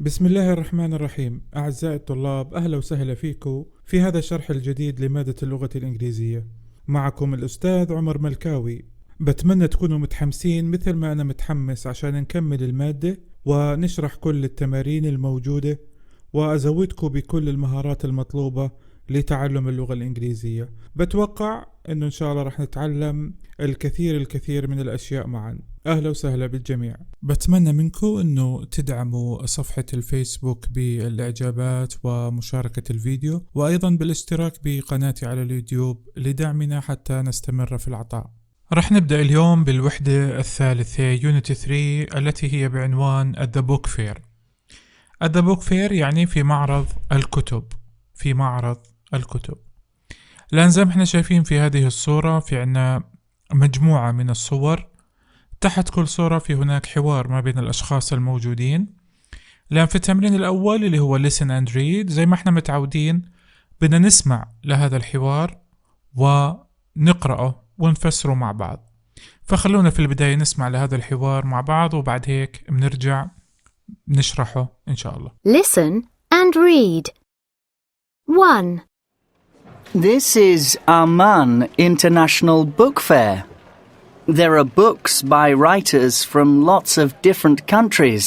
بسم الله الرحمن الرحيم. أعزائي الطلاب، أهلا وسهلا فيكم في هذا الشرح الجديد لمادة اللغة الإنجليزية. معكم الأستاذ عمر ملكاوي. بتمنى تكونوا متحمسين مثل ما أنا متحمس عشان نكمل المادة ونشرح كل التمارين الموجودة وأزودكم بكل المهارات المطلوبة لتعلم اللغة الإنجليزية. بتوقع أنه إن شاء الله رح نتعلم الكثير من الأشياء معا. أهلا وسهلا بالجميع. بتمنى منكم أنه تدعموا صفحة الفيسبوك بالإعجابات ومشاركة الفيديو، وأيضا بالاشتراك بقناتي على اليوتيوب لدعمنا حتى نستمر في العطاء. رح نبدأ اليوم بالوحدة الثالثة يونت 3 التي هي بعنوان The Book Fair. The Book Fair يعني في معرض الكتب. في معرض الكتب. لأن زي ما احنا شايفين في هذه الصورة في عنا مجموعة من الصور. تحت كل صورة في هناك حوار ما بين الأشخاص الموجودين. لأن في التمرين الأول اللي هو listen and read زي ما احنا متعودين بدنا نسمع لهذا الحوار ونقرأه ونفسره مع بعض. فخلونا في البداية نسمع لهذا الحوار مع بعض وبعد هيك بنرجع نشرحه إن شاء الله. Listen and read. 1. This is Amman International Book Fair. There are books by writers from lots of different countries.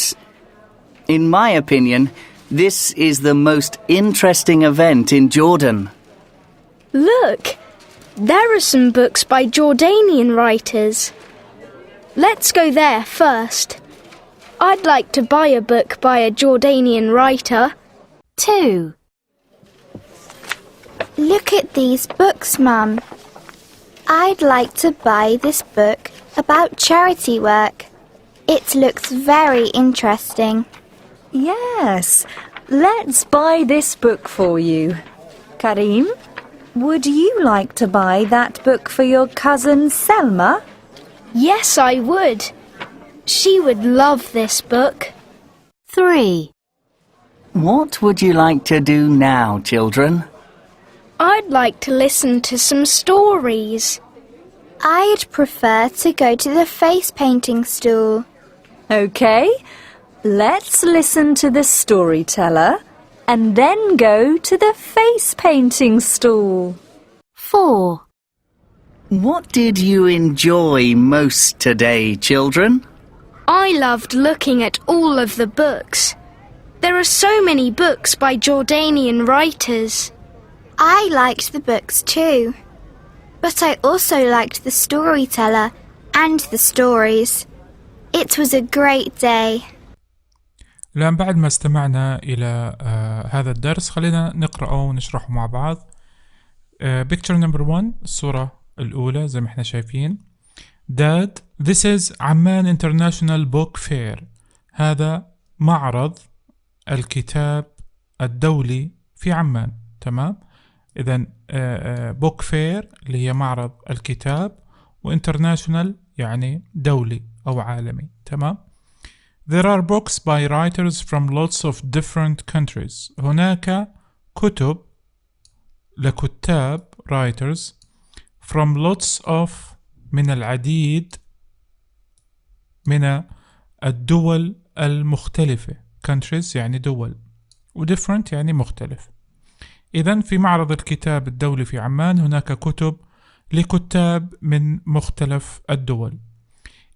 In my opinion, this is the most interesting event in Jordan. Look! There are some books by Jordanian writers. Let's go there first. I'd like to buy a book by a Jordanian writer. 2. Look at these books, Mum. I'd like to buy this book about charity work. It looks very interesting. Yes, let's buy this book for you. Karim, would you like to buy that book for your cousin Selma? Yes, I would. She would love this book. 3. What would you like to do now, children? I'd like to listen to some stories. I'd prefer to go to the face painting stall. Okay, let's listen to the storyteller and then go to the face painting stall. 4. What did you enjoy most today, children? I loved looking at all of the books. There are so many books by Jordanian writers. I liked the books too, but I also liked the storyteller and the stories. It was a great day. الآن بعد ما استمعنا إلى هذا الدرس خلينا نقرأه ونشرحه مع بعض. Picture number 1 الصورة الأولى زي ما احنا شايفين. Dad, this is عمان International Book Fair. هذا معرض الكتاب الدولي في عمان. تمام؟ إذن book fair اللي هي معرض الكتاب وinternational يعني دولي أو عالمي. تمام؟ There are books by writers from lots of different countries. هناك كتب لكتاب writers from lots of من العديد من الدول المختلفة. countries يعني دول و different يعني مختلف. إذن في معرض الكتاب الدولي في عمان هناك كتب لكتاب من مختلف الدول.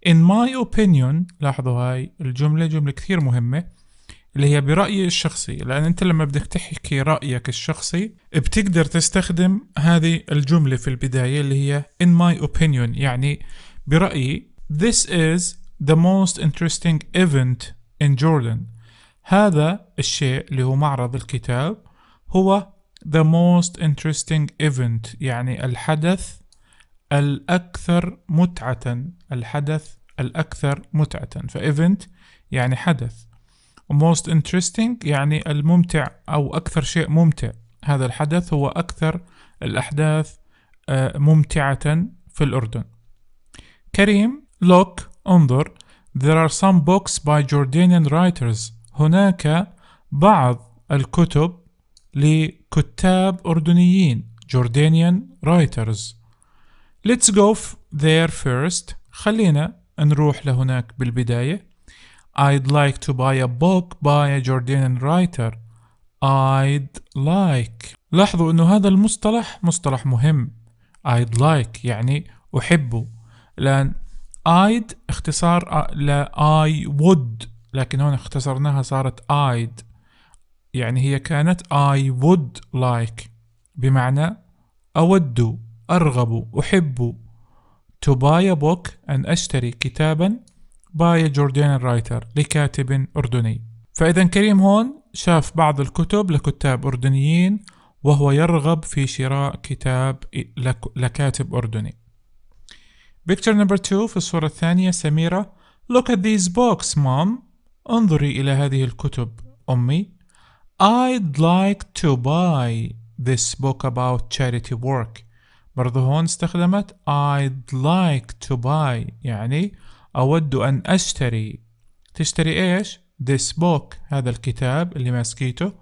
In my opinion لاحظوا هاي الجملة جملة كثير مهمة اللي هي برأيي الشخصي، لأن أنت لما بدك تحكي رأيك الشخصي بتقدر تستخدم هذه الجملة في البداية اللي هي in my opinion يعني برأيي. This is the most interesting event in Jordan. هذا الشيء اللي هو معرض الكتاب هو the most interesting event يعني الحدث الأكثر متعة. الحدث الأكثر متعة. فevent يعني حدث most interesting يعني الممتع أو أكثر شيء ممتع. هذا الحدث هو أكثر الأحداث ممتعة في الأردن. كريم look انظر. There are some books by Jordanian writers. هناك بعض الكتب لكتاب أردنيين Jordanian writers. Let's go there first. خلينا نروح لهناك بالبداية. I'd like to buy a book by a Jordanian writer. I'd like. لاحظوا انه هذا المصطلح مصطلح مهم. I'd like يعني أحب، لأن I'd اختصار ل I would، لكن هون اختصرناها صارت I'd، يعني هي كانت I would like بمعنى أود، أرغب، أحب. To buy a book أن أشتري كتابا by a Jordanian writer لكاتب أردني. فإذا كريم هون شاف بعض الكتب لكتاب أردنيين وهو يرغب في شراء كتاب لكاتب أردني. Picture number 2 في الصورة الثانية سميرة. Look at these books, mom. انظري إلى هذه الكتب أمي. I'd like to buy this book about charity work. برضو هون استخدمت I'd like to buy يعني أود أن أشتري. تشتري إيش؟ This book هذا الكتاب اللي ماسكيته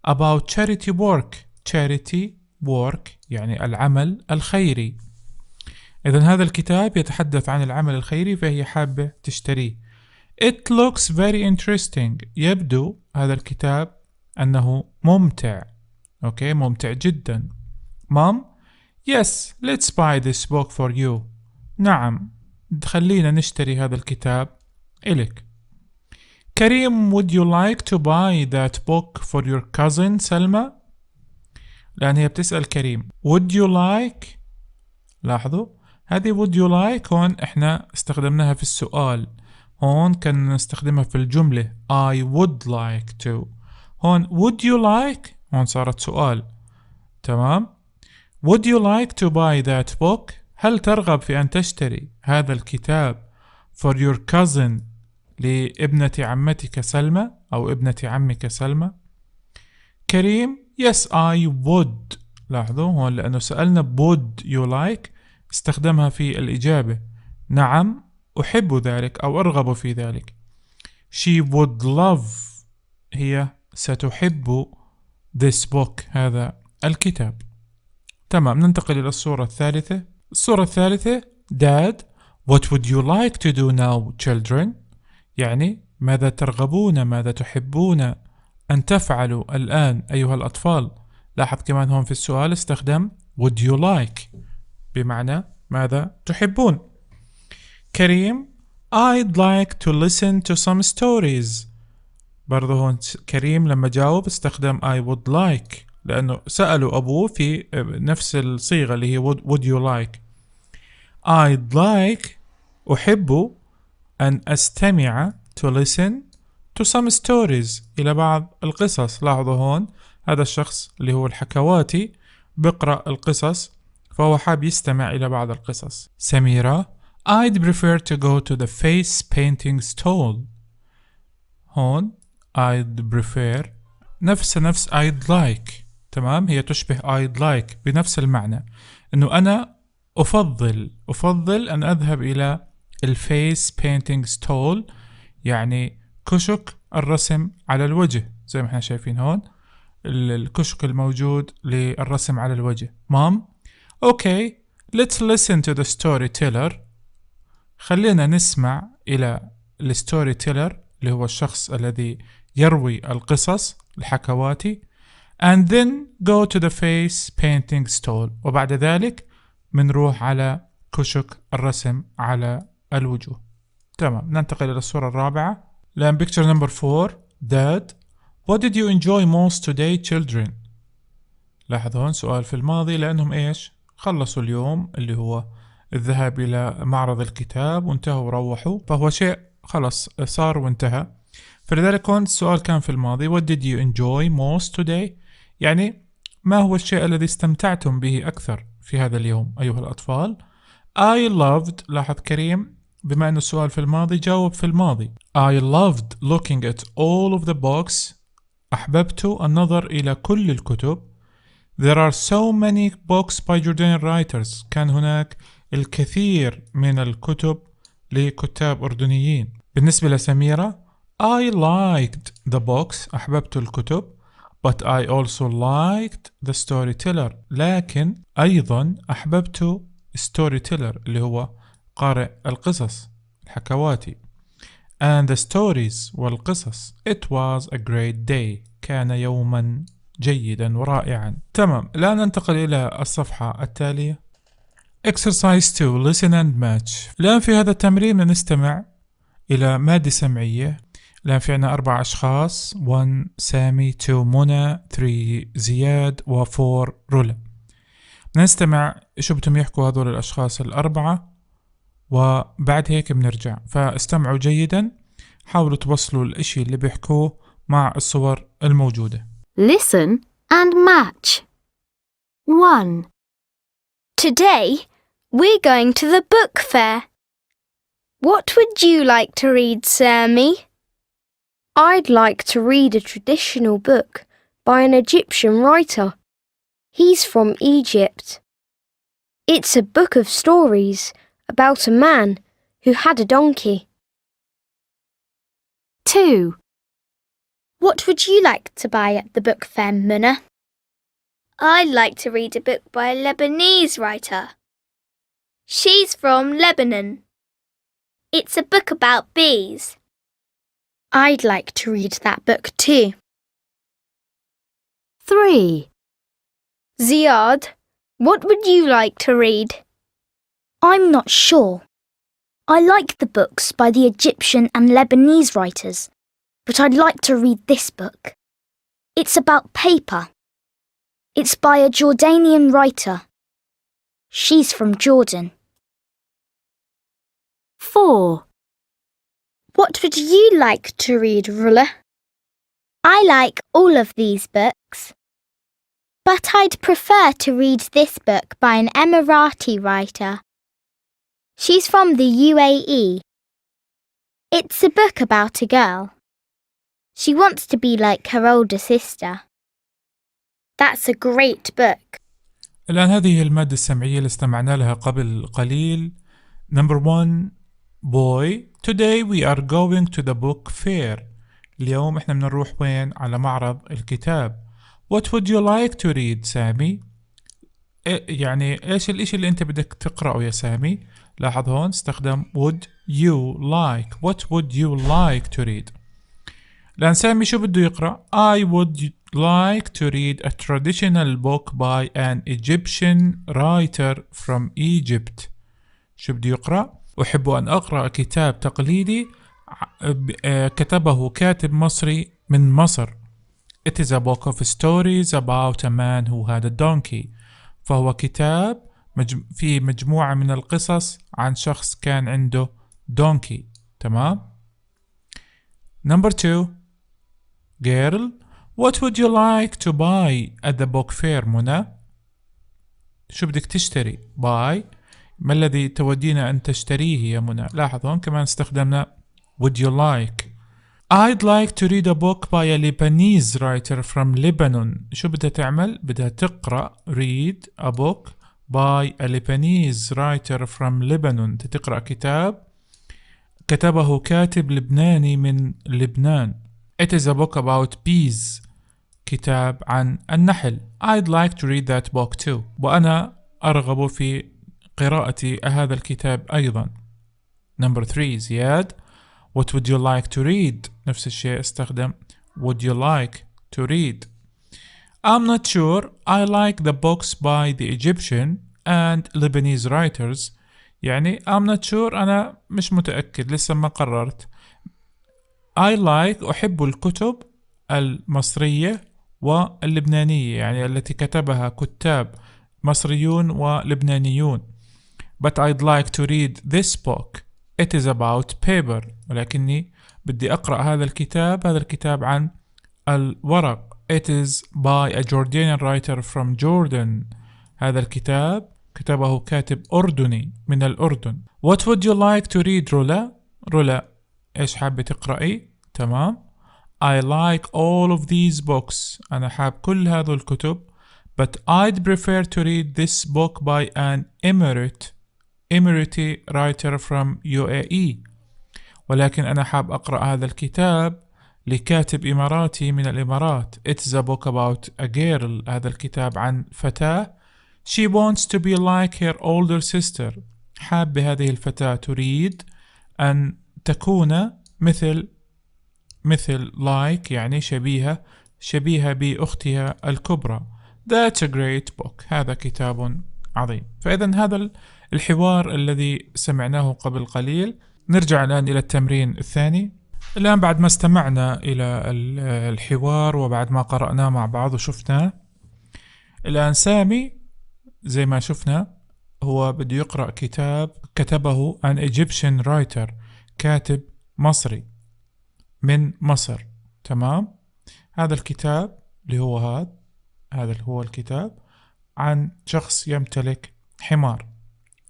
about charity work. charity work يعني العمل الخيري. إذن هذا الكتاب يتحدث عن العمل الخيري فهي حابة تشتريه. It looks very interesting. يبدو هذا الكتاب أنه ممتع. أوكي ممتع جدا. Mom, yes, let's buy this book for you. نعم خلينا نشتري هذا الكتاب إلك. كريم, would you like to buy that book for your cousin سلمى؟ لأن هي بتسأل كريم would you like. لاحظوا هذه would you like هون احنا استخدمناها في السؤال، هون كنا نستخدمها في الجملة I would like to. هون would you like هون صارت سؤال. تمام. would you like to buy that book. هل ترغب في أن تشتري هذا الكتاب for your cousin لابنة عمتك سلمى أو ابنة عمك سلمى؟ كريم yes I would. لاحظوا هون لأنه سألنا would you like استخدمها في الإجابة. نعم أحب ذلك أو أرغب في ذلك. she would love هي ستحب this book هذا الكتاب. تمام. ننتقل إلى الصورة الثالثة. الصورة الثالثة Dad, what would you like to do now children. يعني ماذا ترغبون ماذا تحبون أن تفعلوا الآن أيها الأطفال. لاحظ كمان هون في السؤال استخدم would you like بمعنى ماذا تحبون. كريم I'd like to listen to some stories. برضو هون كريم لما جاوب استخدم I would like لأنه سألوا أبوه في نفس الصيغة اللي هي would you like. I'd like أحب أن أستمع to listen to some stories إلى بعض القصص. لاحظوا هون هذا الشخص اللي هو الحكواتي بقرأ القصص فهو حاب يستمع إلى بعض القصص. سميرة I'd prefer to go to the face painting stall. هون I'd prefer نفس I'd like. تمام. هي تشبه I'd like بنفس المعنى إنه أنا أفضل أن أذهب إلى الفيس painting stall يعني كشك الرسم على الوجه زي ما احنا شايفين هون الكشك الموجود للرسم على الوجه. Mom, okay, let's listen to the storyteller. خلينا نسمع إلى الستوري تيلر اللي هو الشخص الذي يروي القصص الحكواتي. and then go to the face painting stall. وبعد ذلك منروح على كشك الرسم على الوجوه. تمام. ننتقل إلى الصورة الرابعة. لأن picture number 4 Dad, what did you enjoy most today children. لاحظوا هون سؤال في الماضي لأنهم إيش خلصوا اليوم اللي هو الذهاب إلى معرض الكتاب وانتهوا وروحوا فهو شيء خلص صار وانتهى. فلذلك هون السؤال كان في الماضي what did you enjoy most today يعني ما هو الشيء الذي استمتعتم به أكثر في هذا اليوم أيها الأطفال. I loved. لاحظ كريم بما أن السؤال في الماضي جاوب في الماضي. I loved looking at all of the books. أحببت النظر إلى كل الكتب. There are so many books by Jordanian writers. كان هناك الكثير من الكتب لكتاب أردنيين. بالنسبة لسميرة I liked the books. أحببت الكتب. But I also liked the storyteller. لكن أيضا أحببت storyteller اللي هو قارئ القصص الحكواتي. and the stories والقصص. It was a great day. كان يوما جيدا ورائعا. تمام، الآن ننتقل إلى الصفحة التالية. Exercise 2 Listen and match. الآن في هذا التمرين نستمع إلى مادة سمعية. الآن في عنا 4 أشخاص، 1 سامي، 2 منى، 3 زياد، و4 رولا. نستمع شو بدهم يحكوا هذول الأشخاص ال4، وبعد هيك بنرجع. فاستمعوا جيدا، حاولوا توصلوا الاشي اللي بيحكوه مع الصور الموجودة. Listen and match. 1. Today, we're going to the book fair. What would you like to read, Sammy? I'd like to read a traditional book by an Egyptian writer. He's from Egypt. It's a book of stories about a man who had a donkey. 2. What would you like to buy at the book fair, Munna? I'd like to read a book by a Lebanese writer. She's from Lebanon. It's a book about bees. I'd like to read that book too. 3. Ziad, what would you like to read? I'm not sure. I like the books by the Egyptian and Lebanese writers, but I'd like to read this book. It's about paper. It's by a Jordanian writer. She's from Jordan. 4. What would you like to read, Rula? I like all of these books, but I'd prefer to read this book by an Emirati writer. She's from the UAE. It's a book about a girl. She wants to be like her older sister. That's a great book. الآن هذه هي المادة السمعية اللي استمعنا لها قبل قليل. Number 1 Boy. Today we are going to the book fair. اليوم احنا بنروح وين؟ على معرض الكتاب. What would you like to read, سامي؟ يعني ايش الاشي اللي انت بدك تقرأه يا سامي؟ لاحظ هون استخدم would you like. What would you like to read؟ الآن سامي شو بده يقرأ؟ I would like to read a traditional book by an Egyptian writer from Egypt. شو بده يقرأ؟ أحب أن أقرأ كتاب تقليدي كتبه كاتب مصري من مصر. It is a book of stories about a man who had a donkey. فهو كتاب فيه مجموعة من القصص عن شخص كان عنده donkey. تمام؟ Number 2 Girl. What would you like to buy at the book fair, منى؟ شو بدك تشتري؟ buy. ما الذي تودينا أن تشتريه يا منى؟ لاحظ هون كمان استخدمنا would you like. I'd like to read a book by a Lebanese writer from Lebanon. شو بدها تعمل؟ بدها تقرأ read a book by a Lebanese writer from Lebanon. تقرأ كتاب كتبه كاتب لبناني من لبنان. It is a book about bees. كتاب عن النحل. I'd like to read that book too. وأنا أرغب في قراءة هذا الكتاب أيضا. Number 3 زياد. What would you like to read؟ نفس الشيء استخدم would you like to read. I'm not sure. I like the books by the Egyptian and Lebanese writers. يعني I'm not sure أنا مش متأكد لسه ما قررت. I like أحب الكتب المصرية واللبنانية يعني التي كتبها كتاب مصريون ولبنانيون. But I'd like to read this book. It is about paper. ولكني بدي أقرأ هذا الكتاب عن الورق. It is by a Jordanian writer from Jordan. هذا الكتاب كتبه كاتب أردني من الأردن. What would you like to read, رولا؟ رولا إيش حابة تقرأي؟ تمام. I like all of these books. أنا حاب كل هذه الكتب. But I'd prefer to read this book by an Emirati writer from UAE. ولكن أنا حاب أقرأ هذا الكتاب لكاتب إماراتي من الإمارات. It's a book about a girl. هذا الكتاب عن فتاة. She wants to be like her older sister. حابة هذه الفتاة تريد أن تكون مثل like يعني شبيهة بأختها الكبرى. That's a great book. هذا كتاب عظيم. فإذا هذا الحوار الذي سمعناه قبل قليل. نرجع الآن إلى التمرين الثاني. الآن بعد ما استمعنا إلى الحوار وبعد ما قرأناه مع بعض وشفناه، الآن سامي زي ما شفنا هو بده يقرأ كتاب كتبه an Egyptian writer، كاتب مصري من مصر. تمام. هذا الكتاب اللي هو هذا هو الكتاب عن شخص يمتلك حمار.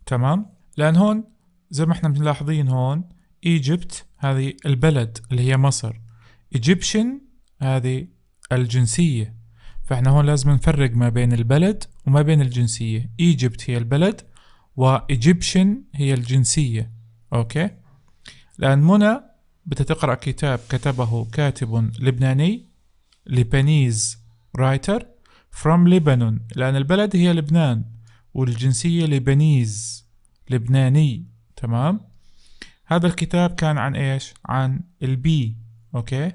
تمام. لأن هون زي ما احنا ملاحظين هون ايجيبت هذه البلد اللي هي مصر، Egyptian هذه الجنسية، فاحنا هون لازم نفرق ما بين البلد وما بين الجنسية. ايجيبت هي البلد و Egyptian هي الجنسية. اوكي. لأن منى بتقرأ كتاب كتبه كاتب لبناني، Lebanese writer from Lebanon، لأن البلد هي لبنان والجنسية Lebanese، لبناني. تمام. هذا الكتاب كان عن ايش؟ عن البي. اوكي،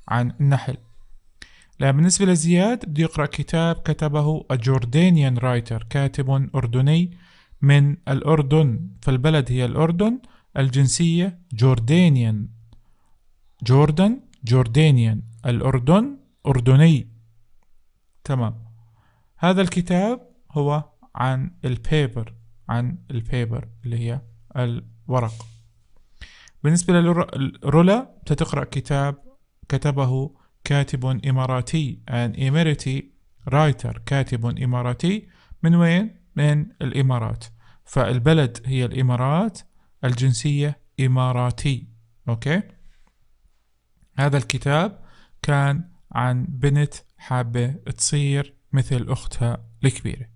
عن النحل. لا، بالنسبة لزياد بده يقرأ كتاب كتبه a Jordanian writer، كاتب أردني من الأردن، فالبلد هي الأردن، الجنسية Jordanian، Jordanian، الأردن أردني. تمام. هذا الكتاب هو عن البيبر، اللي هي الورق. بالنسبة لرولا بتقرأ كتاب كتبه كاتب إماراتي، an Emirati writer، كاتب إماراتي من وين؟ من الإمارات، فالبلد هي الإمارات، الجنسية إماراتي. أوكي. هذا الكتاب كان عن بنت حابة تصير مثل أختها الكبيرة.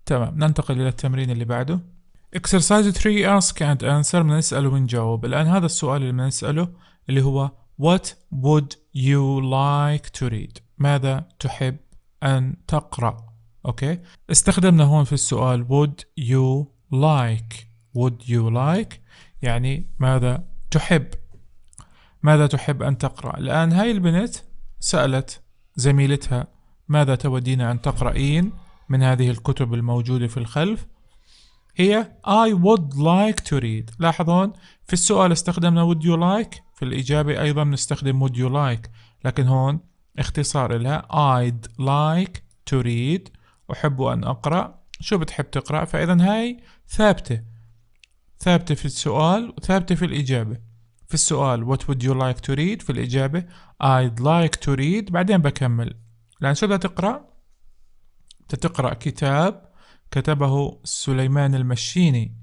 تمام. ننتقل إلى التمرين اللي بعده. Exercise 3 ask and answer، من نسأله ونجاوب. الآن هذا السؤال اللي نسأله اللي هو What would you like to read؟ ماذا تحب أن تقرأ؟ أوكي. استخدمنا هون في السؤال would you like يعني ماذا تحب أن تقرأ. الآن هاي البنت سألت زميلتها ماذا تودين أن تقرأين من هذه الكتب الموجودة في الخلف؟ هي I would like to read. لاحظون في السؤال استخدمنا would you like، في الإجابة أيضا نستخدم would you like، لكن هون اختصار لها I'd like to read، أحب أن أقرأ. شو بتحب تقرأ؟ فإذا هاي ثابتة في السؤال وثابتة في الإجابة. في السؤال what would you like to read، في الإجابة I'd like to read، بعدين بكمل. لأن شو بدها تقرأ كتاب كتبه سليمان المشيني.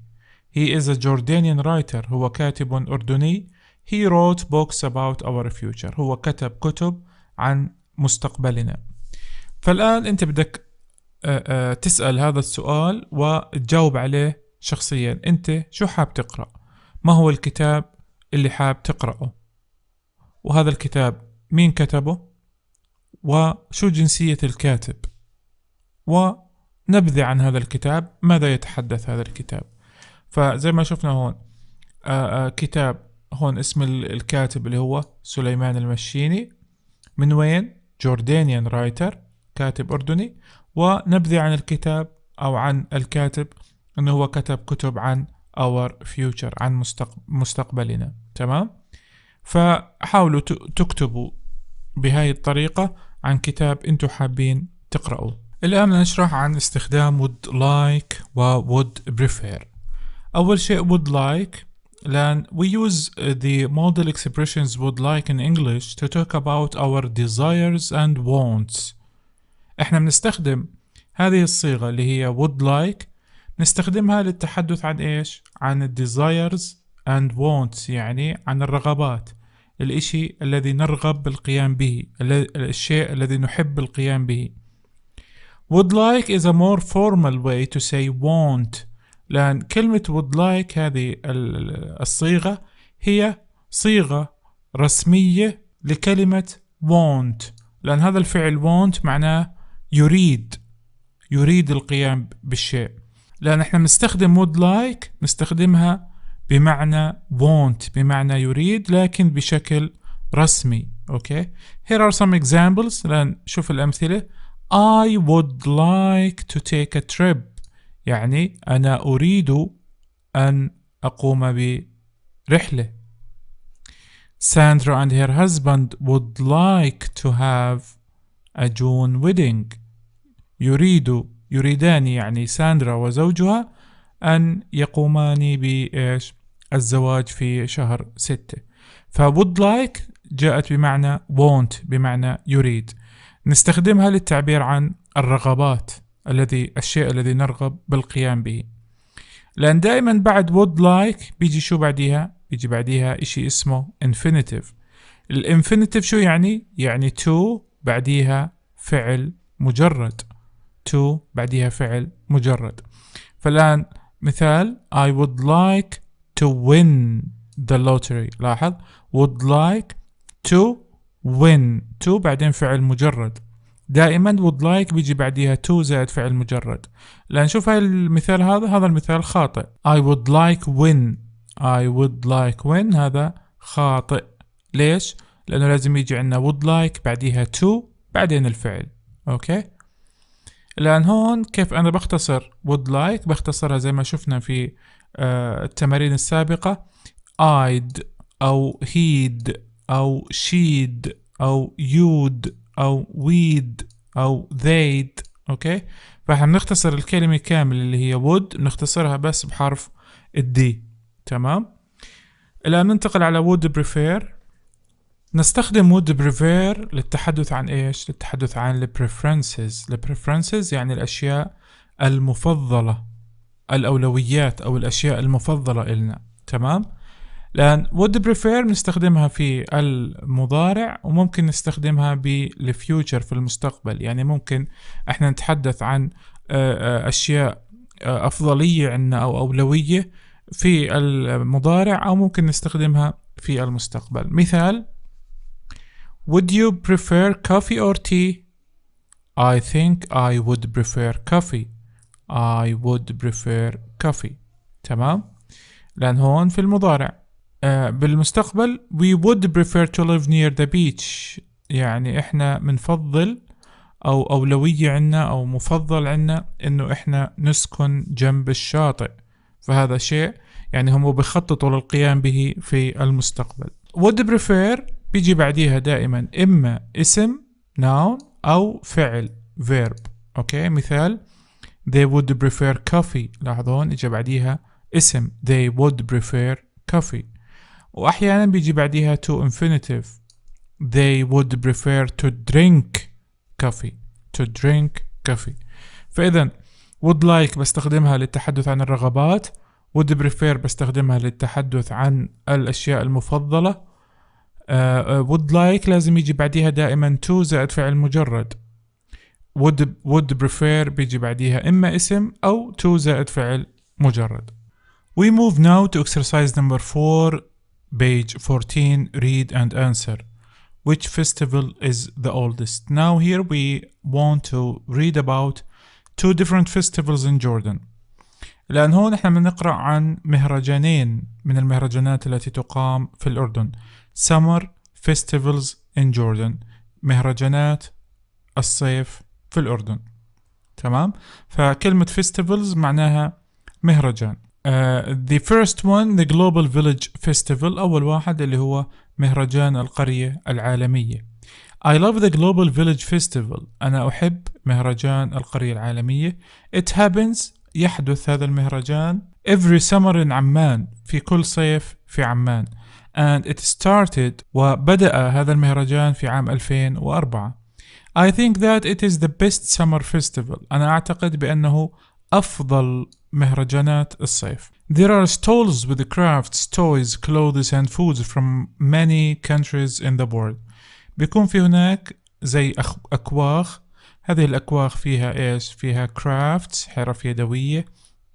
He is a Jordanian writer، هو كاتب أردني. He wrote books about our future، هو كتب كتب عن مستقبلنا. فالآن أنت بدك تسأل هذا السؤال وتجاوب عليه شخصيا. أنت شو حاب تقرأ؟ ما هو الكتاب اللي حاب تقرأه؟ وهذا الكتاب مين كتبه؟ وشو جنسية الكاتب؟ ونبذة عن هذا الكتاب، ماذا يتحدث هذا الكتاب؟ فزي ما شفنا هون كتاب، هون اسم الكاتب اللي هو سليمان المشيني، من وين؟ Jordanian writer، كاتب أردني. ونبذة عن الكتاب أو عن الكاتب أنه هو كتب كتب عن our future، عن مستقبلنا. تمام. فحاولوا تكتبوا بهاي الطريقة عن كتاب أنتوا حابين تقرأوا. الآن نشرح عن استخدام would like و would prefer. أول شيء would like، لأن we use the model expressions would like in English to talk about our desires and wants. احنا بنستخدم هذه الصيغة اللي هي would like، نستخدمها للتحدث عن ايش؟ عن desires and wants، يعني عن الرغبات، الاشي الذي نرغب بالقيام به، الشيء الذي نحب القيام به. would like is a more formal way to say want، لأن كلمة would like هذه الصيغة هي صيغة رسمية لكلمة want، لأن هذا الفعل want معناه يريد القيام بالشيء. لأن احنا بنستخدم would like نستخدمها بمعنى want، بمعنى يريد لكن بشكل رسمي. أوكي. Here are some examples. الآن شوف الأمثلة. I would like to take a trip، يعني أنا أريد أن أقوم برحلة. Sandra and her husband would like to have a June wedding. يريدان يعني ساندرا وزوجها أن يقومان بإيش؟ الزواج في شهر 6. would like جاءت بمعنى want، بمعنى يريد. نستخدمها للتعبير عن الرغبات، الشيء الذي نرغب بالقيام به. لأن دائما بعد would like بيجي شو بعديها؟ بيجي بعديها إشي اسمه infinitive. الانفينيتيف شو يعني؟ يعني to بعديها فعل مجرد. to بعديها فعل مجرد. فالآن مثال I would like to win the lottery. لاحظ would like to win، to بعدين فعل مجرد. دائما would like بيجي بعديها to زائد فعل مجرد. الآن شوف هاي المثال، هذا المثال خاطئ. I would like win، I would like win هذا خاطئ. ليش؟ لأنه لازم يجي عندنا would like بعديها to بعدين الفعل. أوكي. الآن هون كيف أنا بختصر would like؟ بختصرها زي ما شفنا في التمارين السابقة. I'd أو he'd أو she'd أو you'd أو we'd أو they'd. أوكي. فإحنا بنختصر الكلمة كاملة اللي هي would، بنختصرها بس بحرف الدي. تمام. الآن ننتقل على would prefer. نستخدم would prefer للتحدث عن إيش؟ للتحدث عن preferences. preferences يعني الأشياء المفضلة، الأولويات أو الأشياء المفضلة إلنا. تمام. لأن would prefer نستخدمها في المضارع، وممكن نستخدمها بالفيوتشر في المستقبل. يعني ممكن احنا نتحدث عن أشياء أفضلية عنا أو أولوية في المضارع، أو ممكن نستخدمها في المستقبل. مثال Would you prefer coffee or tea? I think I would prefer coffee. I would prefer coffee. تمام. لأن هون في المضارع. بالمستقبل we would prefer to live near the beach، يعني احنا منفضل أو أولوية عنا أو مفضل عنا إنه احنا نسكن جنب الشاطئ. فهذا شيء يعني هم بيخططوا للقيام به في المستقبل. would prefer بيجي بعديها دائما إما اسم noun أو فعل verb. أوكي. مثال they would prefer coffee. لاحظون إجا بعديها اسم they would prefer coffee. وأحيانا بيجي بعديها to infinitive they would prefer to drink coffee. to drink coffee. فإذا would like بستخدمها للتحدث عن الرغبات، would prefer بستخدمها للتحدث عن الأشياء المفضلة. would like لازم يجي بعديها دائما to زائد فعل مجرد. would prefer بيجي بعديها إما اسم أو to زائد فعل مجرد. We move now to exercise number 4, page 14, read and answer. Which festival is the oldest? Now here we want to read about 2 different festivals in Jordan. لأن هون احنا بنقرأ عن مهرجانين من المهرجانات التي تقام في الأردن. Summer festivals in Jordan، مهرجانات الصيف في الأردن. تمام. فكلمة festivals معناها مهرجان. The first one the Global Village Festival، أول واحد اللي هو مهرجان القرية العالمية. I love the Global Village Festival، أنا أحب مهرجان القرية العالمية. It happens يحدث هذا المهرجان every summer in عمان، في كل صيف في عمان. And it started وبدأ هذا المهرجان في عام 2004. I think that it is the best summer festival، أنا أعتقد بأنه أفضل مهرجانات الصيف. There are stalls with crafts, toys, clothes and foods from many countries in the world. بيكون في هناك زي أكواخ. هذه الأكواخ فيها إيش؟ فيها crafts حرف يدوية،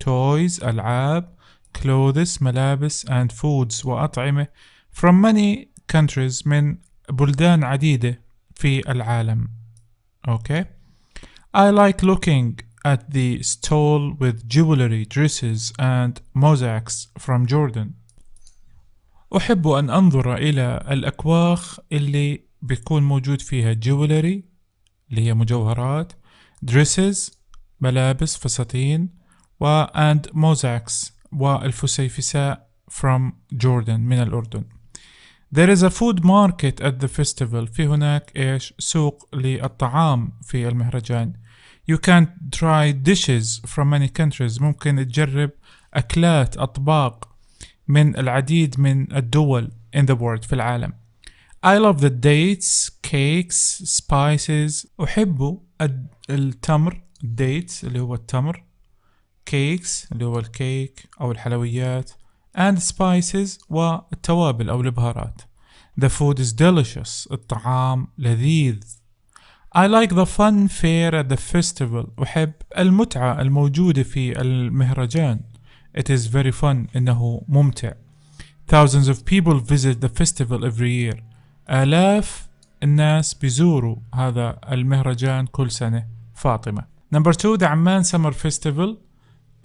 toys ألعاب، clothes ملابس and foods وأطعمة from many countries من بلدان عديدة في العالم. أوكي. I like looking at the stall with jewelry, dresses and mosaics from Jordan. أحب أن أنظر إلى الأكواخ اللي بيكون موجود فيها jewelry اللي هي مجوهرات، dresses ملابس فساتين، and mosaics والفسيفساء from Jordan من الأردن. There is a food market at the festival. في هناك إيش؟ سوق للطعام في المهرجان. You can try dishes from many countries. ممكن تجرب أكلات أطباق من العديد من الدول in the world في العالم. I love the dates, cakes, spices. أحب التمر dates اللي هو التمر، cakes اللي هو الكيك أو الحلويات، and spices والتوابل أو البهارات. The food is delicious. الطعام لذيذ. I like the fun fair at the festival. أحب المتعة الموجودة في المهرجان. It is very fun. إنه ممتع. Thousands of people visit the festival every year. آلاف الناس بيزوروا هذا المهرجان كل سنة. فاطمة. Number 2 The عمان Summer Festival.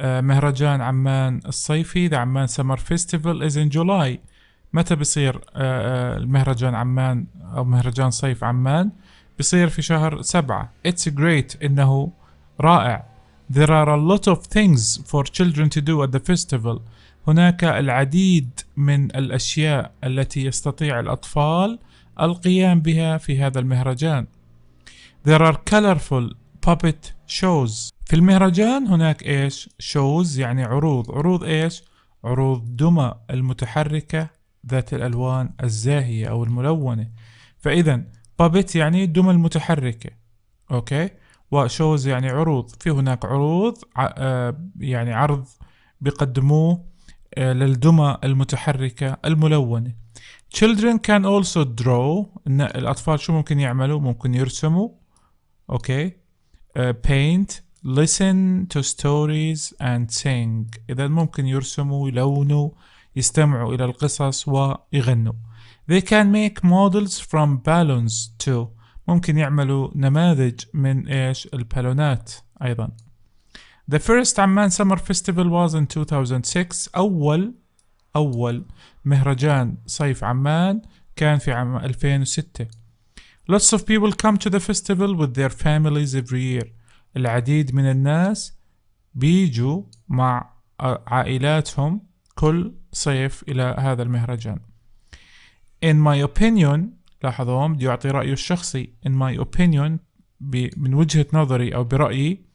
مهرجان عمان الصيفي. The عمان Summer Festival is in July. متى بيصير المهرجان عمان أو مهرجان صيف عمان؟ بيصير في شهر 7. It's great. إنه رائع. There are a lot of things for children to do at the festival. هناك العديد من الأشياء التي يستطيع الأطفال القيام بها في هذا المهرجان. There are colorful puppet shows. في المهرجان هناك إيش؟ shows يعني عروض. عروض إيش؟ عروض دمى المتحركة ذات الألوان الزاهية أو الملونة. فإذا puppet يعني دمى المتحركة، أوكي، وشوز يعني عروض. في هناك عروض يعني عرض بيقدموه للدمى المتحركة الملونة. Children can also draw. الأطفال شو ممكن يعملوا؟ ممكن يرسموا، أوكي، paint, listen to stories and sing. إذا ممكن يرسموا، يلونوا، يستمعوا إلى القصص ويغنوا. They can make models from balloons too. ممكن يعملوا نماذج من إيش؟ البالونات أيضا. The first عمان Summer Festival was in 2006. أول مهرجان صيف عمان كان في عام 2006. Lots of people come to the festival with their families every year. العديد من الناس بيجوا مع عائلاتهم كل صيف إلى هذا المهرجان. In my opinion، لاحظوا بدي أعطي رأيه الشخصي. In my opinion من وجهة نظري أو برأيي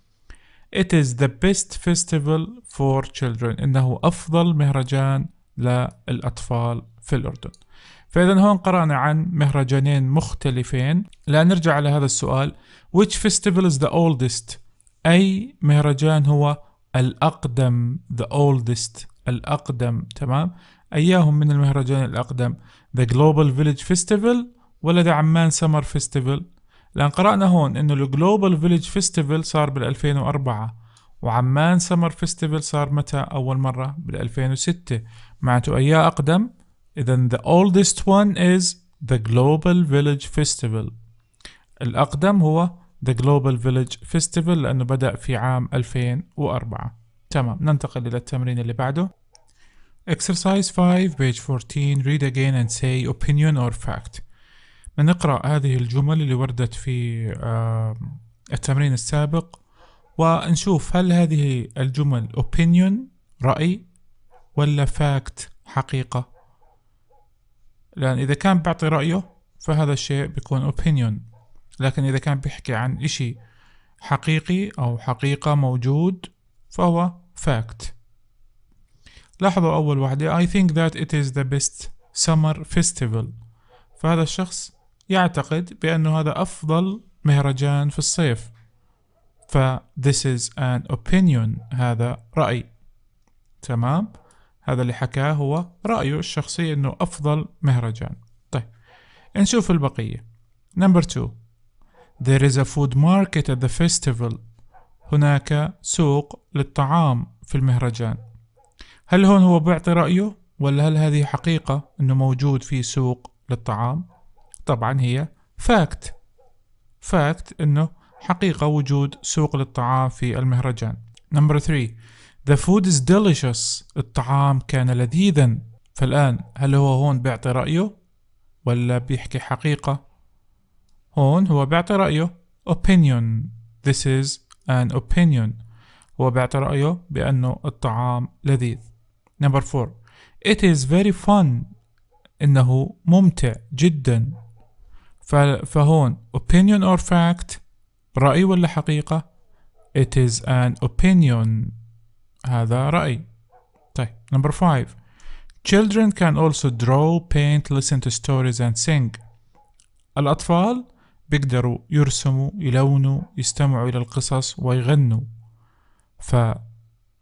it is the best festival for children. إنه أفضل مهرجان للأطفال في الأردن. فإذا هون قرأنا عن مهرجانين مختلفين. لا نرجع على هذا السؤال. Which festival is the oldest؟ أي مهرجان هو الأقدم؟ The oldest الأقدم. تمام. أيهم من المهرجان الأقدم؟ The Global Village Festival ولا The عمان Summer Festival؟ لأن قرأنا هون إنه ال Global Village Festival صار بال2004 وعمان Summer Festival صار متى أول مرة؟ بال2006. معناته أيها أقدم؟ إذن the oldest one is the Global Village Festival. الأقدم هو the Global Village Festival لأنه بدأ في عام 2004. تمام. ننتقل إلى التمرين اللي بعده. Exercise 5 page 14. Read again and say opinion or fact. نقرأ هذه الجمل اللي وردت في التمرين السابق ونشوف هل هذه الجمل opinion رأي ولا fact حقيقة. لأن إذا كان بعطي رأيه فهذا الشيء بيكون opinion، لكن إذا كان بيحكي عن إشي حقيقي أو حقيقة موجود فهو fact. لاحظوا أول واحدة I think that it is the best summer festival. فهذا الشخص يعتقد بأنه هذا أفضل مهرجان في الصيف. ف this is an opinion. هذا رأي. تمام. هذا اللي حكاه هو رأيه الشخصي أنه أفضل مهرجان. طيب نشوف البقية. Number 2. There is a food market at the festival. هناك سوق للطعام في المهرجان. هل هون هو بيعطي رأيه ولا هل هذه حقيقة أنه موجود في سوق للطعام؟ طبعا هي fact. أنه حقيقة وجود سوق للطعام في المهرجان. Number 3. The food is delicious. الطعام كان لذيذا. فالآن هل هو هون بيعطي رأيه ولا بيحكي حقيقة؟ هون هو بيعطي رأيه opinion. This is an opinion. هو بيعطي رأيه بأنه الطعام لذيذ. Number 4. It is very fun. إنه ممتع جدا. فهون opinion or fact، رأي ولا حقيقة؟ It is an opinion. هذا رأي. طيب number 5. Children can also draw, paint, listen to stories and sing. الأطفال بيقدروا يرسموا، يلونوا، يستمعوا إلى القصص ويغنوا. ف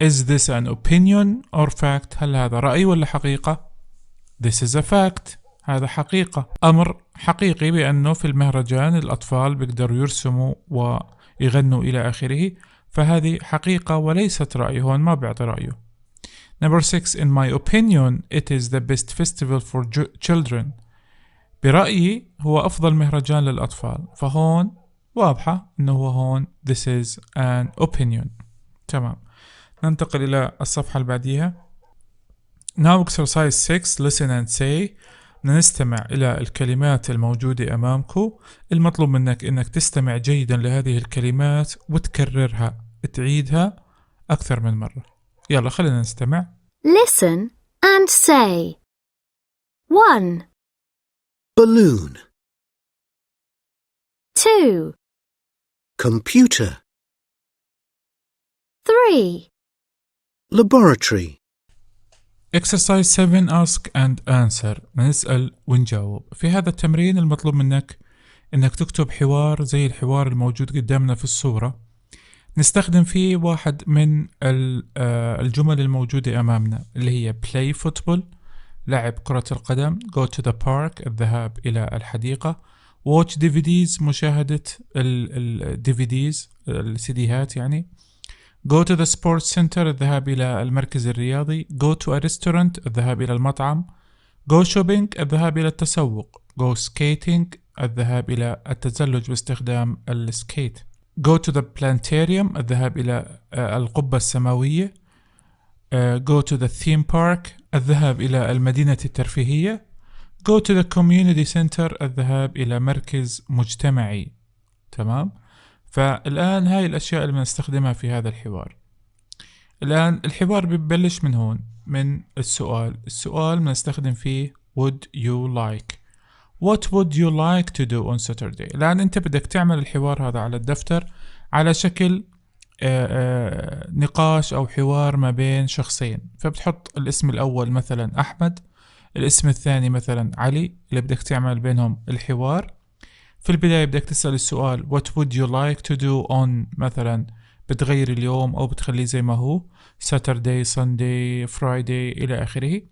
is this an opinion or fact؟ هل هذا رأي ولا حقيقة؟ This is a fact. هذا حقيقة، أمر حقيقي بأنه في المهرجان الأطفال بيقدروا يرسموا ويغنوا إلى آخره. فهذه حقيقة وليست رأي، هون ما بيعطي رأيه. Number 6. In my opinion it is the best festival for children. برأيي هو أفضل مهرجان للأطفال. فهون واضحة أنه هو هون this is an opinion. تمام. ننتقل إلى الصفحة اللي بعديها. Now exercise 6. Listen and say. نستمع إلى الكلمات الموجودة أمامكم. المطلوب منك أنك تستمع جيدا لهذه الكلمات وتكررها، تعيدها أكثر من مرة. يلا خلينا نستمع. Listen and say. 1, balloon, 2, computer, 3, laboratory, Exercise 7. Ask and answer. نسأل ونجاوب. في هذا التمرين المطلوب منك إنك تكتب حوار زي الحوار الموجود قدامنا في الصورة، نستخدم فيه واحد من الجمل الموجودة أمامنا اللي هي play football، لعب كرة القدم، go to the park، الذهاب إلى الحديقة، watch DVDs، مشاهدة DVDs، السيديهات يعني، go to the sports center، الذهاب إلى المركز الرياضي، go to a restaurant، الذهاب إلى المطعم، go shopping، الذهاب إلى التسوق، go skating، الذهاب إلى التزلج باستخدام السكيت، go to the planetarium، الذهاب إلى القبة السماوية، go to the theme park، الذهاب إلى المدينة الترفيهية، go to the community center، الذهاب إلى مركز مجتمعي. تمام؟ فالآن هاي الأشياء اللي بنستخدمها في هذا الحوار. الآن الحوار بيبلش من هون، من السؤال بنستخدم فيه would you like. What would you like to do on Saturday؟ الآن أنت بدك تعمل الحوار هذا على الدفتر على شكل نقاش أو حوار ما بين شخصين. فبتحط الاسم الأول مثلا أحمد، الاسم الثاني مثلا علي، اللي بدك تعمل بينهم الحوار. في البداية بدك تسأل السؤال what would you like to do on، مثلا بتغير اليوم أو بتخليه زي ما هو Saturday, Sunday, Friday إلى آخره.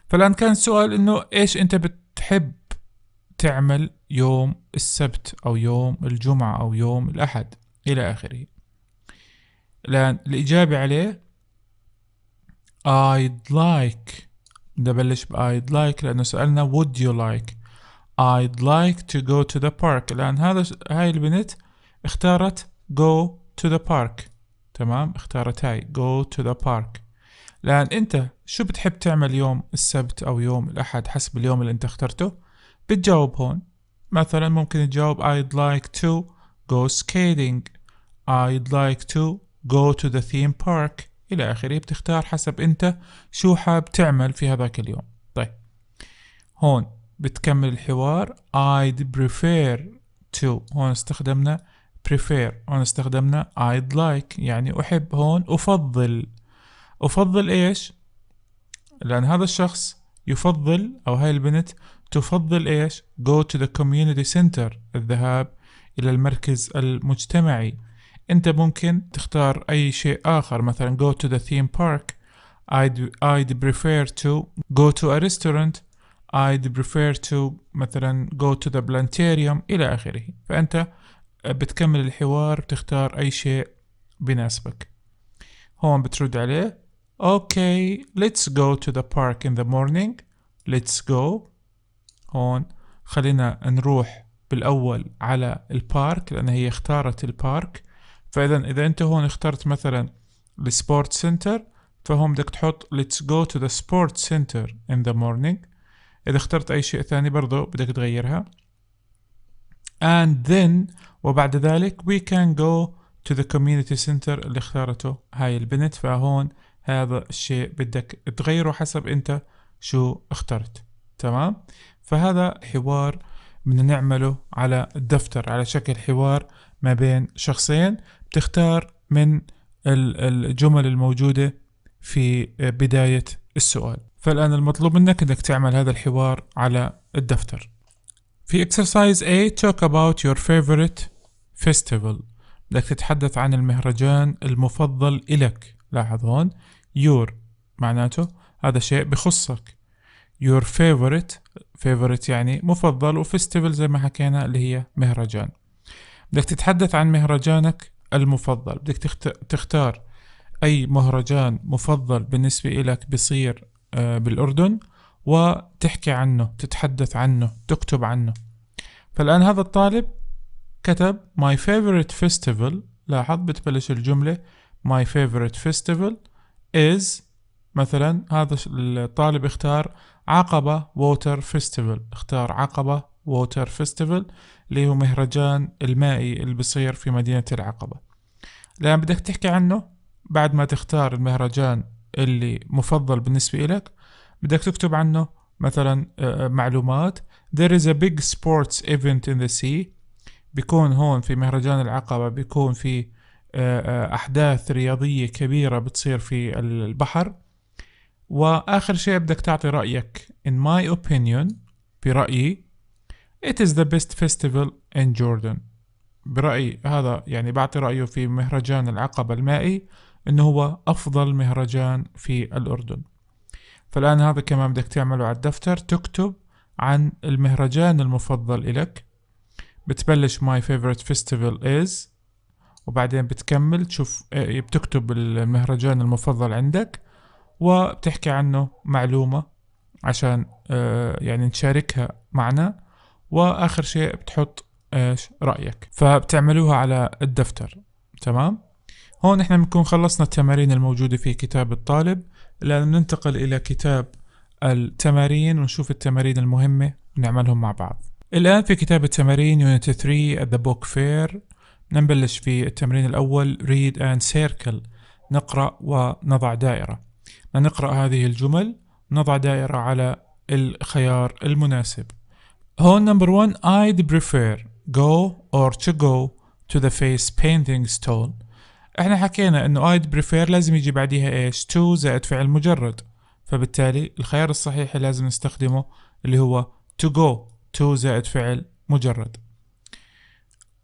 فالآن كان السؤال إنه إيش أنت بتحب تعمل يوم السبت أو يوم الجمعة أو يوم الأحد إلى آخره. الآن الإجابة عليه I'd like. نبلش I'd like لأنه سألنا would you like. I'd like to go to the park. الآن هاي البنت اختارت go to the park. تمام، اختارت هاي go to the park. الآن أنت شو بتحب تعمل يوم السبت أو يوم الأحد حسب اليوم اللي أنت اخترته؟ بتجاوب هون. مثلا ممكن تجاوب I'd like to go skating، I'd like to go to the theme park إلى آخره. بتختار حسب أنت شو حاب تعمل في هذاك اليوم. طيب هون بتكمل الحوار I'd prefer to. هون استخدمنا prefer، هون استخدمنا I'd like يعني أحب. هون أفضل إيش؟ لأن هذا الشخص يفضل أو هاي البنت تفضل إيش؟ go to the community center، الذهاب إلى المركز المجتمعي. أنت ممكن تختار أي شيء آخر، مثلا go to the theme park. I'd prefer to go to a restaurant. I'd prefer to مثلا go to the planetarium إلى آخره. فأنت بتكمل الحوار، بتختار أي شيء بناسبك. هون بترد عليه Okay, let's go to the park in the morning. Let's go. هون خلينا نروح بالأول على البارك لأن هي اختارت البارك. فإذا أنت هون اخترت مثلا السبورت سنتر، فهم بدك تحط let's go to the sports center in the morning. إذا اخترت أي شيء ثاني برضو بدك تغيرها. and then وبعد ذلك we can go to the community center اللي اختارته هاي البنت. فهون هذا الشيء بدك تغيره حسب أنت شو اخترت. تمام. فهذا حوار بدنا نعمله على الدفتر على شكل حوار ما بين شخصين. بتختار من الجمل الموجودة في بداية السؤال. فالآن المطلوب منك انك تعمل هذا الحوار على الدفتر. في exercise A talk about your favorite festival. بدك تتحدث عن المهرجان المفضل إلك. لاحظ هون your معناته هذا شيء بخصك. your favorite يعني مفضل، وفيستيفال زي ما حكينا اللي هي مهرجان. بدك تتحدث عن مهرجانك المفضل. بدك تختار أي مهرجان مفضل بالنسبة إلك بصير بالأردن وتحكي عنه، تتحدث عنه، تكتب عنه. فالآن هذا الطالب كتب my favorite festival. لاحظ بتبلش الجملة my favorite festival is مثلا. هذا الطالب اختار عقبة ووتر فيستيفال. اختار عقبة ووتر فيستيفال اللي هو مهرجان المائي اللي بصير في مدينة العقبة. لأن بدك تحكي عنه بعد ما تختار المهرجان اللي مفضل بالنسبة إلك، بدك تكتب عنه مثلا معلومات. there is a big sports event in the sea. بيكون هون في مهرجان العقبة بيكون في أحداث رياضية كبيرة بتصير في البحر. وآخر شيء بدك تعطي رأيك in my opinion برأيي it is the best festival in Jordan. برأيي هذا يعني بعطي رأيه في مهرجان العقبة المائي إنه هو أفضل مهرجان في الأردن. فالآن هذا كمان بدك تعمله على الدفتر. تكتب عن المهرجان المفضل إلك. بتبلش my favorite festival is وبعدين بتكمل تشوف بتكتب المهرجان المفضل عندك وبتحكي عنه معلومة عشان يعني نشاركها معنا. وآخر شيء بتحط رأيك. فبتعملوها على الدفتر. تمام. هون احنا بنكون خلصنا التمارين الموجودة في كتاب الطالب. الآن ننتقل إلى كتاب التمارين ونشوف التمارين المهمة ونعملهم مع بعض. الآن في كتاب التمارين يونت 3 at the book fair. نبلش في التمرين الأول read and circle. نقرأ ونضع دائرة. نقرأ هذه الجمل نضع دائرة على الخيار المناسب. هون number 1 I'd prefer go or to go to the face painting stall. احنا حكينا انه I'd prefer لازم يجي بعديها ايش؟ to زائد فعل مجرد. فبالتالي الخيار الصحيح لازم نستخدمه اللي هو to go. to زائد فعل مجرد.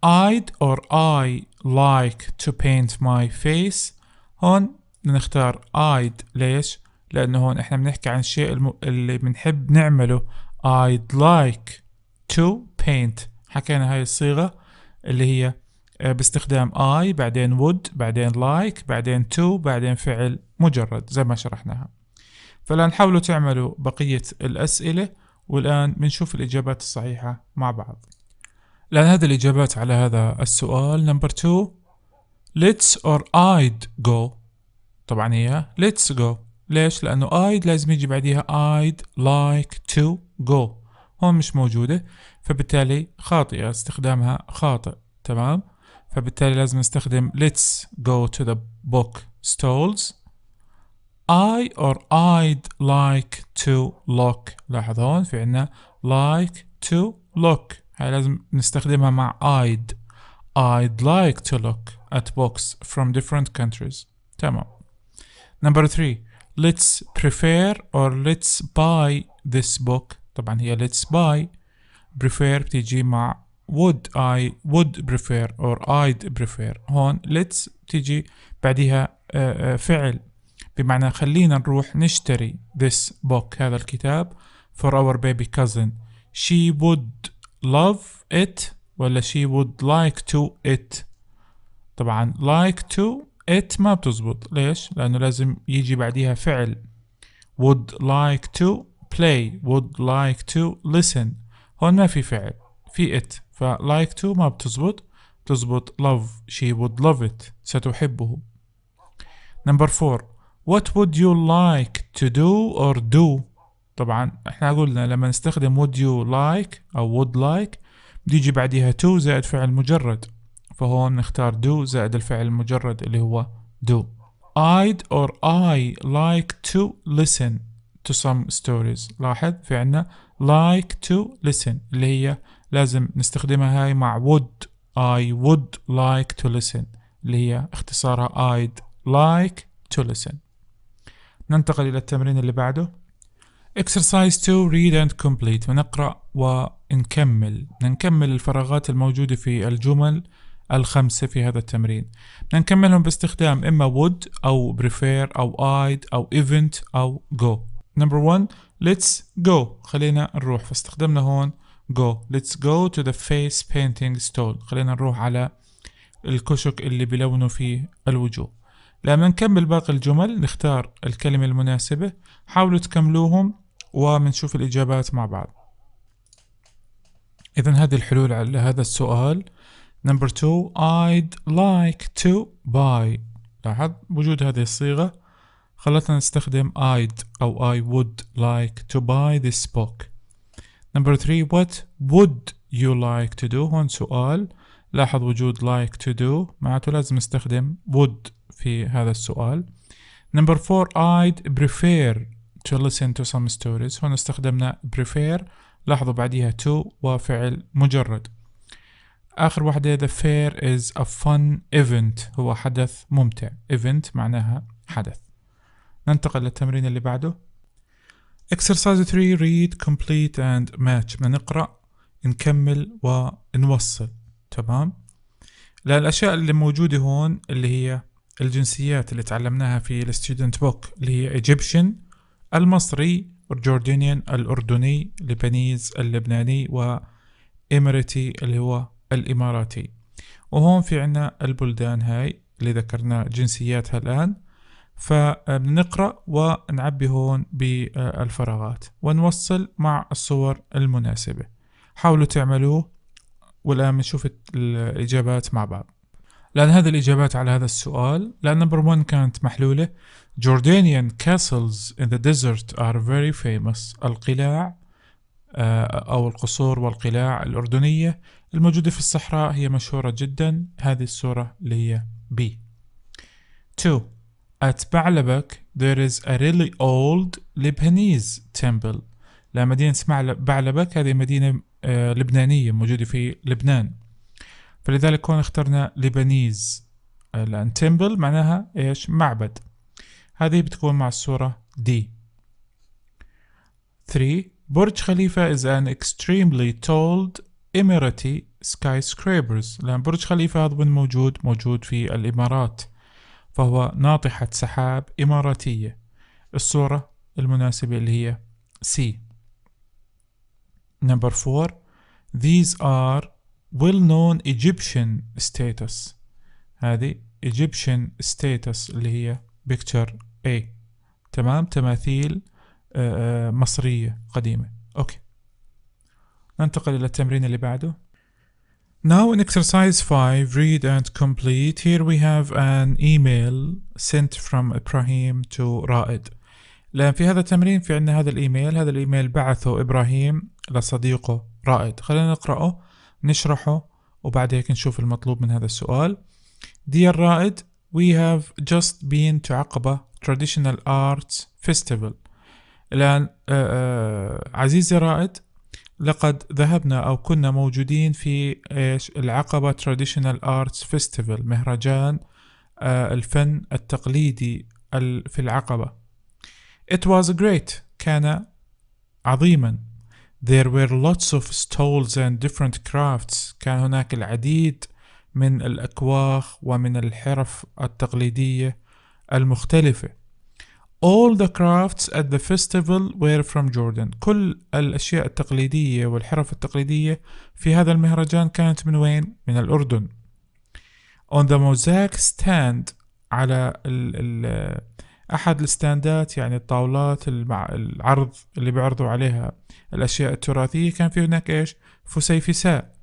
I'd or I like to paint my face. هون نختار I'd. ليش؟ لأنه هون إحنا بنحكي عن الشيء اللي بنحب نعمله. I'd like to paint. حكينا هاي الصيغة اللي هي باستخدام I بعدين would بعدين like بعدين to بعدين فعل مجرد زي ما شرحناها. فالآن حاولوا تعملوا بقية الأسئلة والآن بنشوف الإجابات الصحيحة مع بعض. الآن هذه الإجابات على هذا السؤال. number 2 let's or I'd go. طبعا هي let's go. ليش؟ لأنه I'd لازم يجي بعديها I'd like to go. هون مش موجودة فبالتالي خاطئة، استخدامها خاطئ. تمام. فبالتالي لازم نستخدم let's go to the book stalls. I or I'd like to look. لاحظ هون في عنا like to look. هاي لازم نستخدمها مع I'd. I'd like to look at books from different countries. تمام. number 3 let's prefer or let's buy this book. طبعا هي let's buy. prefer بتيجي مع I would prefer or I'd prefer. هون let's بتيجي بعدها فعل بمعنى خلينا نروح نشتري this book هذا الكتاب for our baby cousin. she would love it ولا she would like to it. طبعا like to it ما بتزبط. ليش؟ لأنه لازم يجي بعدها فعل. would like to play would like to listen. هون ما في فعل في it، ف like to ما بتزبط love. she would love it، ستحبه. Number 4 what would you like to do or do. طبعا احنا قلنا لما نستخدم would you like أو would like بيجي بعدها to زائد فعل مجرد، فهون نختار do زائد الفعل المجرد اللي هو do. I'd or I like to listen to some stories. لاحظ في عنا like to listen اللي هي لازم نستخدمها هاي مع would. I would like to listen اللي هي اختصارها I'd like to listen. ننتقل إلى التمرين اللي بعده. Exercise 2 read and complete. ونقرأ ونكمل. نكمل الفراغات الموجودة في الجمل الخمسة في هذا التمرين. نكملهم باستخدام إما would أو prefer أو I'd أو event أو go. Number 1 let's go. خلينا نروح، فاستخدمنا هون go. Let's go to the face painting stall. خلينا نروح على الكشك اللي بلونه فيه الوجوه. لما نكمل باقي الجمل نختار الكلمة المناسبة. حاولوا تكملوهم ومنشوف الإجابات مع بعض. إذن هذه الحلول على هذا السؤال. Number 2 I'd like to buy. لاحظ وجود هذه الصيغة خلتنا نستخدم I'd أو I would like to buy this book. Number 3 what would you like to do. هون سؤال، لاحظ وجود like to do معناته لازم نستخدم would في هذا السؤال. Number 4 I'd prefer to listen to some stories. هون استخدمنا prefer، لاحظوا بعديها to وفعل مجرد. آخر واحدة the fair is a fun event. هو حدث ممتع. event معناها حدث. ننتقل للتمرين اللي بعده. Exercise 3 read complete and match. نقرأ نكمل ونوصل. تمام. لأن الأشياء اللي موجودة هون اللي هي الجنسيات اللي تعلمناها في الستودنت بوك اللي هي Egyptian المصري، جوردانيان الأردني، لبنيز اللبناني، وإماراتي اللي هو الإماراتي. وهون في عنا البلدان هاي اللي ذكرنا جنسياتها الآن، فبنقرأ ونعبي هون بالفراغات ونوصل مع الصور المناسبة. حاولوا تعملوه والآن بنشوف الإجابات مع بعض. لأن هذه الإجابات على هذا السؤال، لأن نمبر 1 كانت محلولة Jordanian castles in the desert are very famous. القلاع أو القصور والقلاع الأردنية الموجودة في الصحراء هي مشهورة جدا. هذه الصورة اللي هي B. 2 At بعلبك there is a really old Lebanese temple. لا مدينة اسمها بعلبك، هذه مدينة لبنانية موجودة في لبنان، فلذلك هون اخترنا لبنيز لأن temple معناها إيش؟ معبد. هذه بتكون مع الصورة D. 3 برج خليفة is an extremely tall Emirati skyscrapers. لأن برج خليفة هذا موجود في الإمارات، فهو ناطحة سحاب إماراتية. الصورة المناسبة اللي هي C. Number 4 these are well-known Egyptian status. هذه Egyptian status اللي هي picture A. تمام، تماثيل مصرية قديمة. أوكي، ننتقل إلى التمرين اللي بعده. Now in exercise 5 read and complete. Here we have an email sent from Ibrahim to رائد. لأن في هذا التمرين في عندنا هذا الإيميل بعثه إبراهيم لصديقه رائد. خلينا نقرأه نشرحه وبعد هيك نشوف المطلوب من هذا السؤال. Dear رائد, we have just been to عقبة Traditional Arts Festival. الآن عزيزي رائد، لقد ذهبنا أو كنا موجودين في العقبة Traditional Arts Festival، مهرجان الفن التقليدي في العقبة. It was great. كان عظيما. There were lots of stalls and different crafts. كان هناك العديد من الأكواخ ومن الحرف التقليدية المختلفة. All the crafts at the festival were from Jordan. كل الأشياء التقليدية والحرف التقليدية في هذا المهرجان كانت من وين؟ من الأردن. On the mosaic stand، على أحد الستاندات يعني الطاولات العرض اللي بيعرضوا عليها الأشياء التراثية، كان في هناك فسيفساء.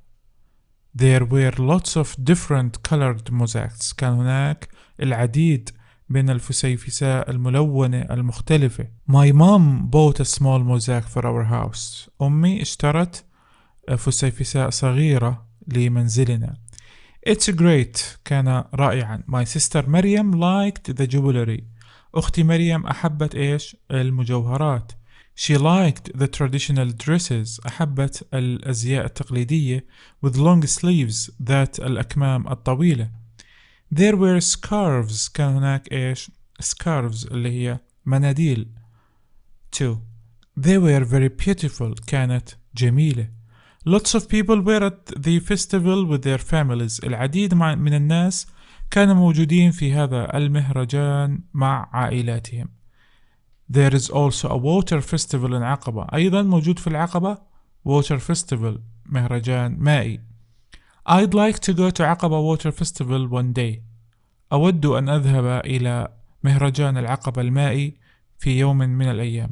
There were lots of different colored mosaics. كان هناك العديد من الفسيفساء الملونة المختلفة. My mom bought a small mosaic for our house. أمي اشترت فسيفساء صغيرة لمنزلنا. It's great. كان رائعا. My sister مريم liked the jewelry. أختي مريم أحبت إيش؟ المجوهرات. She liked the traditional dresses. أحبت الأزياء التقليدية with long sleeves ذات الأكمام الطويلة. There were scarves. كان هناك إيش؟ scarves اللي هي مناديل. 2. They were very beautiful. كانت جميلة. Lots of people were at the festival with their families. العديد من الناس كانوا موجودين في هذا المهرجان مع عائلاتهم. There is also a water festival in عقبة. أيضا موجود في العقبة water festival مهرجان مائي. I'd like to go to عقبة water festival one day. أود أن أذهب إلى مهرجان العقبة المائي في يوم من الأيام.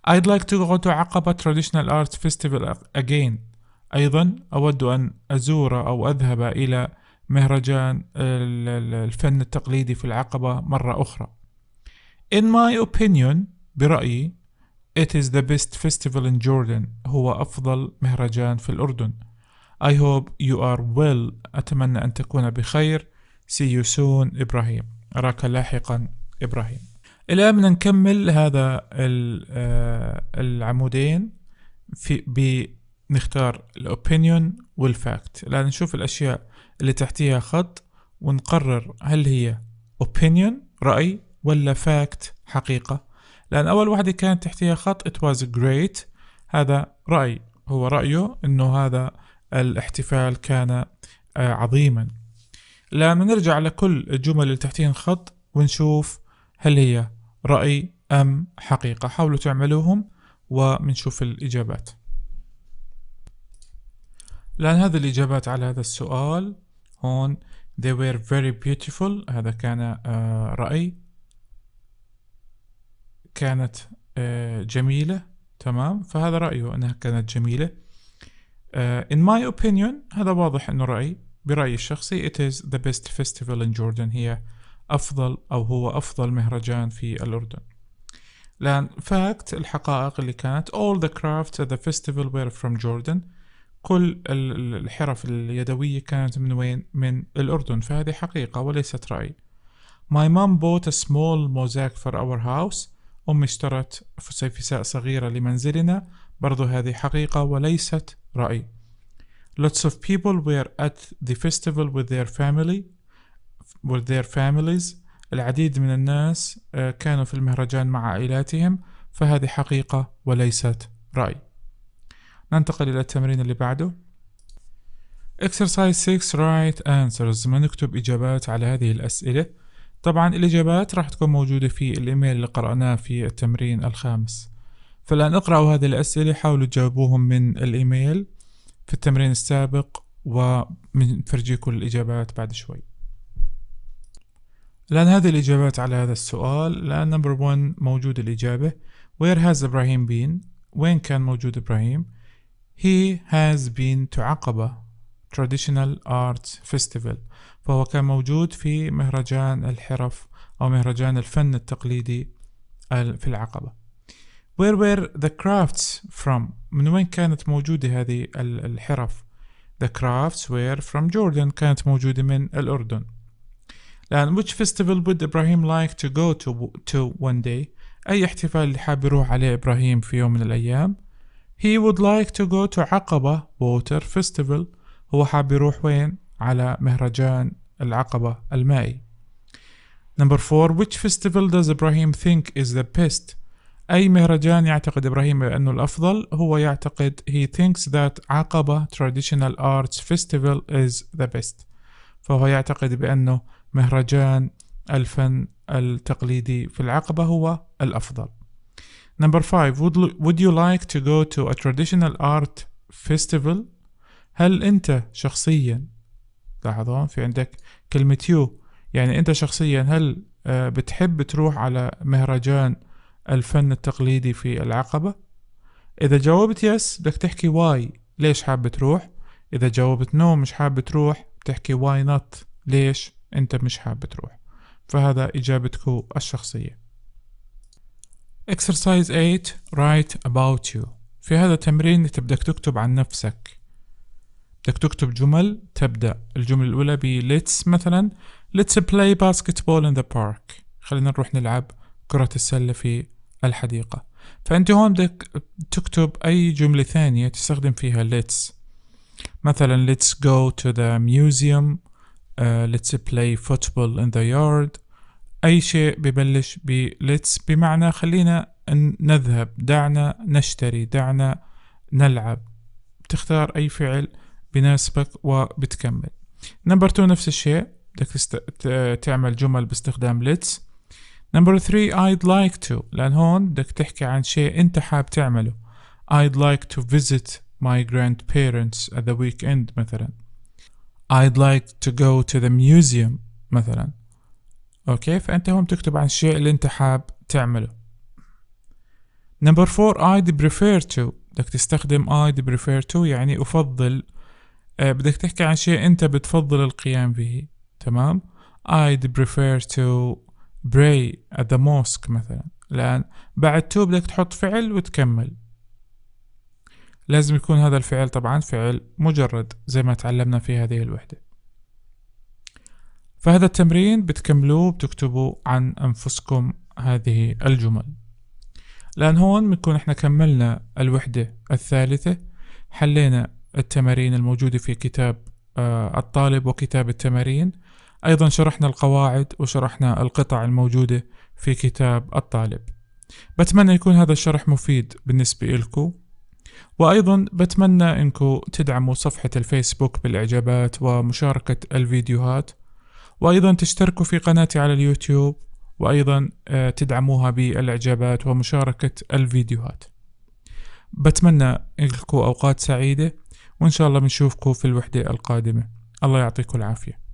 I'd like to go to عقبة traditional art festival again. أيضا أود أن أزور أو أذهب إلى مهرجان الفن التقليدي في العقبة مرة أخرى. In my opinion برأيي it is the best festival in Jordan. هو أفضل مهرجان في الأردن. I hope you are well. أتمنى أن تكون بخير. See you soon إبراهيم. أراك لاحقا إبراهيم. الآن بدنا نكمل هذا العمودين نختار الأوبينيون والفاكت. الآن نشوف الأشياء اللي تحتها خط ونقرر هل هي opinion رأي ولا fact حقيقة. لأن أول واحدة كانت تحتها خط it was great. هذا رأي، هو رأيه إنه هذا الاحتفال كان عظيما. لما نرجع لكل الجمل اللي تحتين خط ونشوف هل هي رأي أم حقيقة. حاولوا تعملوهم ومنشوف الإجابات. لأن هذه الإجابات على هذا السؤال هون they were very beautiful. هذا كان رأي. كانت جميلة. تمام، فهذا رأيه أنها كانت جميلة. in my opinion هذا واضح أنه رأي برأيي الشخصي. it is the best festival in Jordan. هي أفضل أو هو أفضل مهرجان في الأردن. لأن fact الحقائق اللي كانت all the crafts at the festival were from Jordan. كل الحرف اليدوية كانت من وين؟ من الأردن. فهذه حقيقة وليست رأي. My mom bought a small mosaic for our house. أمي اشترت فسيفساء صغيرة لمنزلنا. برضو هذه حقيقة وليست رأي. Lots of people were at the festival with their families. العديد من الناس كانوا في المهرجان مع عائلاتهم. فهذه حقيقة وليست رأي. ننتقل إلى التمرين اللي بعده. Exercise 6 Write answers. ما نكتب إجابات على هذه الأسئلة. طبعا الإجابات راح تكون موجودة في الإيميل اللي قرأناه في التمرين الخامس. فالآن اقرأوا هذه الأسئلة، حاولوا تجاوبوهم من الإيميل في التمرين السابق ومنفرجيكم الإجابات بعد شوي. الآن هذه الإجابات على هذا السؤال. الآن نمبر 1 موجود الإجابة Where has إبراهيم been؟ وين كان موجود إبراهيم؟ He has been to عقبة Traditional Arts Festival. فهو كان موجود في مهرجان الحرف أو مهرجان الفن التقليدي في العقبة. Where were the crafts from؟ من وين كانت موجودة هذه الحرف؟ The crafts were from Jordan. كانت موجودة من الأردن. الآن which festival would إبراهيم like to go to one day؟ أي احتفال اللي حاب يروح عليه إبراهيم في يوم من الأيام؟ He would like to go to عقبة Water Festival. هو حاب يروح وين؟ على مهرجان العقبة المائي. Number 4 which festival does إبراهيم think is the best؟ أي مهرجان يعتقد إبراهيم بأنه الأفضل؟ هو يعتقد he thinks that عقبة Traditional Arts Festival is the best. فهو يعتقد بأنه مهرجان الفن التقليدي في العقبة هو الأفضل. Number 5 would you like to go to a traditional art festival؟ هل أنت شخصيا، لاحظون في عندك كلمة you، يعني أنت شخصيا هل بتحب تروح على مهرجان الفن التقليدي في العقبة؟ إذا جاوبت yes بدك تحكي why. ليش حابة تروح؟ إذا جاوبت no مش حابة تروح بتحكي why not، ليش أنت مش حابة تروح. فهذا إجابتكو الشخصية. Exercise 8 Write about you. في هذا التمرين أنت بدك تكتب عن نفسك، بدك تكتب جمل. تبدأ الجملة الأولى ب let's، مثلا let's play basketball in the park، خلينا نروح نلعب كرة السلة في الحديقة. فأنت هون بدك تكتب أي جملة ثانية تستخدم فيها let's، مثلا let's go to the museum، let's play football in the yard. أي شيء ببلش ب let's بمعنى خلينا نذهب، دعنا نشتري، دعنا نلعب. بتختار أي فعل بناسبك وبتكمل. نمبر 2 نفس الشيء، بدك تعمل جمل باستخدام let's. نمبر 3 I'd like to، لأن هون بدك تحكي عن شيء أنت حاب تعمله. I'd like to visit my grandparents at the weekend مثلا. I'd like to go to the museum مثلا. أوكي، فأنت هون بتكتب عن الشيء اللي أنت حاب تعمله. نمبر 4 I'd prefer to، بدك تستخدم I'd prefer to يعني أفضل. بدك تحكي عن شيء أنت بتفضل القيام به. تمام. I'd prefer to pray at the mosque مثلا، لأن بعد to بدك تحط فعل وتكمل. لازم يكون هذا الفعل طبعا فعل مجرد زي ما تعلمنا في هذه الوحدة. فهذا التمرين بتكملوه بتكتبوا عن أنفسكم هذه الجمل. لأن هون بنكون احنا كملنا الوحدة الثالثة، حلينا التمارين الموجودة في كتاب الطالب وكتاب التمارين. أيضا شرحنا القواعد وشرحنا القطع الموجودة في كتاب الطالب. بتمنى يكون هذا الشرح مفيد بالنسبة لكم، وأيضا بتمنى أنكم تدعموا صفحة الفيسبوك بالإعجابات ومشاركة الفيديوهات، وأيضا تشتركوا في قناتي على اليوتيوب، وأيضا تدعموها بالإعجابات ومشاركة الفيديوهات. بتمنى لكم أوقات سعيدة، وإن شاء الله بنشوفكم في الوحدة القادمة. الله يعطيكم العافية.